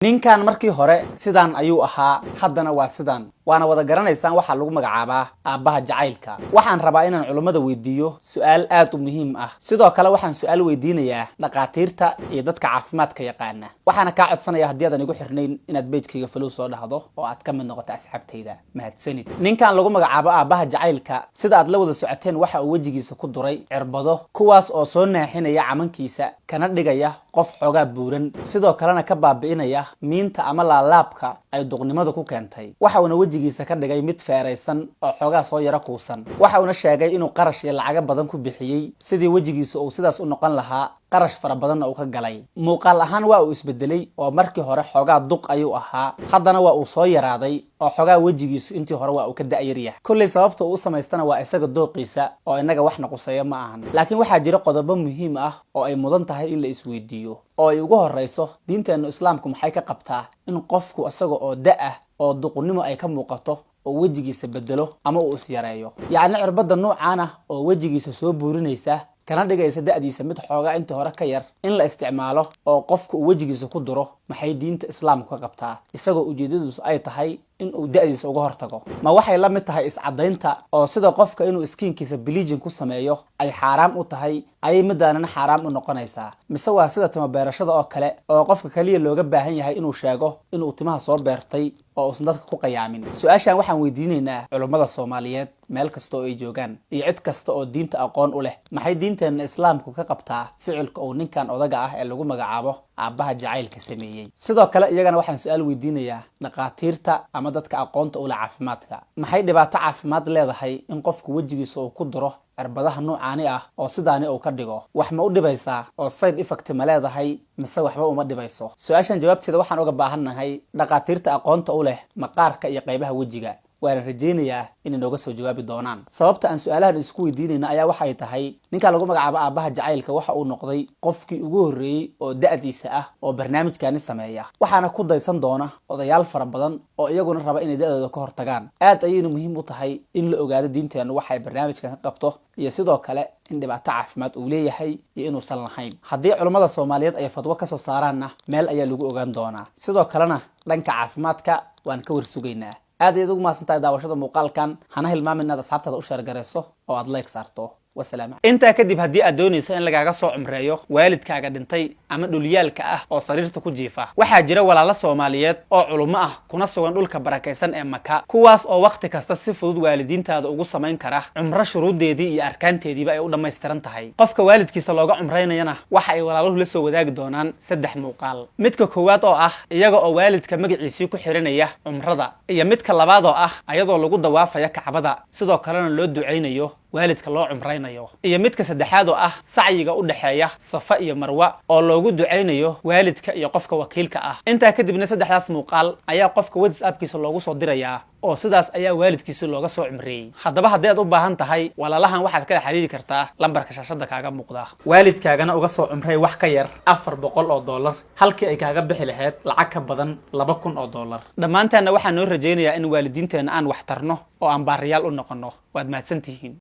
ninkan markii hore sidaan ayuu ahaa haddana waa sidaan waana wada garanaysaan waxa lagu magacaabaa aabaha jacaylka waxaan rabaa inaan culimada weydiiyo su'aal aad u muhiim ah sidoo kale waxaan su'aal weydiinayaa dhaqaatiirta iyo dadka caafimaadka yaqaana waxaana ka codsanayaa haddii aadan igu xirnayn inaad page-kayga follow soo dhahdo oo aad ka mid noqoto asxaabtayda mahadsanid ninkan lagu magacaabo aabaha jacaylka sida aad la wada socoteen waxa uu wajigiisa ku duray cirbado kuwaas oo soo naaxinaya camankiisa kana dhigaya qof xogaa buuran sidoo kalena ka baabi'inaya miinta ama laalaabka ay duqnimada ku keentay waxa uu wajigiisa ka dhigay mid feeraysan oo xogaa soo yara kuusan waxa uu sheegay inuu qarash iyo lacag badan ku bixiyay sidii wajigiisa uu sidaas u noqon lahaa qarash fara badan oo ka galay muuqaal ahaan waa uu isbedelay oo markii hore xogaa duq ayuu ahaa haddana waa uu soo yaraaday oo xogaa wajigiisu intii hore waa uu ka da'yaryahay kulli sababta uu samaystana waa isaga dooqiisa oo inaga wax naquseeyo ma ahan laakiin waxaa jira qodobo muhiim ah oo ay mudan tahay in la isweydiiyo oo ay ugu horeyso diinteena islaamku maxay ka qabtaa in qofku isaga oo da' oo duqnimo ay ka muuqato oo wajigiisa bedelo ama uu is yareeyo yacni cirbada noocan ah oo wajigiisa soo buurinaysa kana dhigaysa da'diisa mid xoogaa intii hore ka yar in la isticmaalo oo qofku uu wajigiisa ku duro maxay diinta islaamku ka qabtaa isagoo ujeedadiisu ay tahay in uu da'diisa uga hortago ma waxay la mid tahay iscadaynta oo sida qofka inuu skinkiisa bleaching ku sameeyo ay xaraam u tahay ay midaanana xaraam u noqonaysaa mise waa sida timo beerashada oo kale oo qofka kaliya looga baahan yahay inuu sheego inuu timaha soo beertay oo uusan dadka ku qiyaamin su'aashan waxaan weydiinaynaa culimada Soomaaliyeed meel kasta oo ay joogaan iyo cid kasta oo diinta aqoon u leh maxay diinteena islaamku ka qabtaa ficilka uu ninkan odaga ah ee lagu magacaabo aabaha jacaylka sameeyay sidoo kale iyagana waxaan su'aal weydiinayaa dhaqaatiirta ama dadka aqoonta u leh caafimaadka maxay dhibaato caafimaad leedahay in qofku wajigiisa uu ku duro cirbadaha noocaani ah oo sidaani uu ka dhigo wax ma u dhibaysaa oo side effect ma leedahay mise waxba uma dhibayso su'aashan jawaabteeda waxaan uga baahannahay dhaqaatiirta aqoonta u leh maqaarka iyo qaybaha wajiga waan rajaynayaa inay nooga soo jawaabi doonaan sababta aan su'aalahan isku weydiinayna ayaa waxay tahay ninka lagu magacaabo aabaha jacaylka waxa uu noqday qofkii ugu horeeyay oo da'diisa ah oo barnaamijkaani sameeya waxaana ku daysan doona odayaal fara badan oo iyaguna raba inay da'dooda ka hortagaan aad ayayna muhiim u tahay in la ogaado diinteenu waxay barnaamijkan ka qabto iyo sidoo kale in dhibaato caafimaad uu leeyahay iyo inuusan lahayn haddii culimada Soomaaliyeed ay fadwo ka soo saaraanna meel ayaa lagu ogaan doonaa sidoo kalena dhanka caafimaadka waan ka warsugaynaa aad ayaad ugu mahadsantahay daawashada muuqaalkan hana hilmaamin inaad asxaabtaada u share gareyso oo aad like saarto wasalaam inta kadib haddii aad doonayso in lagaaga soo cumreeyo waalidkaaga dhintay ama dhuliyaalka ah oo sariirta ku jiifa waxaa jira walaalo Soomaaliyeed oo culimo ah kuna sugan dhulka barakaysan ee Maka kuwaas oo waqti kasta si fudud waalidiintaada ugu samayn kara cumro shuruudeedii iyo arkaanteediiba ay u dhameystiran tahay qofka waalidkiisa looga cumreynayana waxa ay walaaluhu la soo wadaagi doonaan 3 muuqaal midka koowaad oo ah iyaga oo waalidka magaciisa ku xiranaya cumrada iyo midka labaad oo ah ayadoo lagu dawaafaya Kacbada sidoo kalena loo duceynayo waalidka loo cumreynayo iyo midka saddexaad oo ah sacyiga u dhaxeeya Safa iyo Marwa oo loogu duceynayo waalidka iyo qofka wakiilka ah inta kadibna saddexdaas muuqaal ayaa qofka WhatsApp-kiisa loogu soo dirayaa oo sidaas ayaa waalidkiisa looga soo cumreeyay haddaba haddii aad u baahan tahay walaalahan waxaad kala xiriiri kartaa lambarka shaashada kaaga muuqda waalidkaagana uga soo cumreey wax ka yar $400 halkii ay kaaga bixi lahayd lacag ka badan $2,000 dhammaantaana waxaan noo rajaynayaa in waalidiinteena aan wax tarno oo aan baariyaal u noqono waad mahadsantihiin